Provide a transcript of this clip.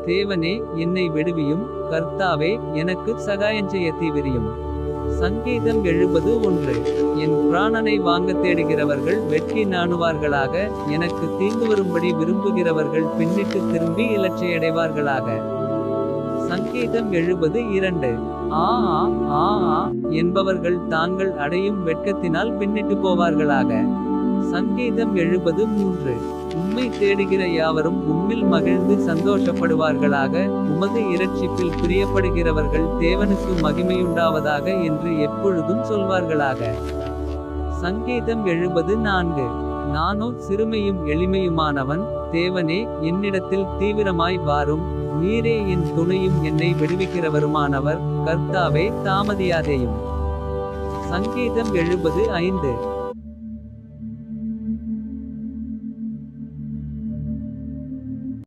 தேவனே என்னை விடுவியும். கர்த்தாவே எனக்கு சகாயஞ்செய்ய தீவிரியும். சங்கீதம் 70:1. என் பிராணனை வாங்க தேடுகிறவர்கள் வெட்கி நாணுவார்களாக. எனக்கு தீங்கு வரும்படி விரும்புகிறவர்கள் பின்னிட்டு திரும்பி இலட்சியடைவார்களாக. சங்கீதம் 70:2. ஆ ஆ ஆ ஆ என்பவர்கள் தாங்கள் அடையும் வெட்கத்தினால் பின்னிட்டு போவார்களாக. சங்கீதம் 70:3. உம்மை தேடுகிற யாவரும் உம்மில் மகிழ்ந்து சந்தோஷப்படுவார்களாக. உமது இரட்சிப்பில் பிரியப்படுகிறவர்கள் தேவனுக்கு மகிமையுண்டாவதாக என்று எப்பொழுதும் சொல்வார்களாக. சங்கீதம் 70:4. நானோ சிறுமையும் எளிமையுமானவன். தேவனே என்னிடத்தில் தீவிரமாய் வாரும். நீரே என் துணையும் என்னை விடுவிக்கிறவருமானவர். கர்த்தாவே தாமதியாதேயும். சங்கீதம் 70:5.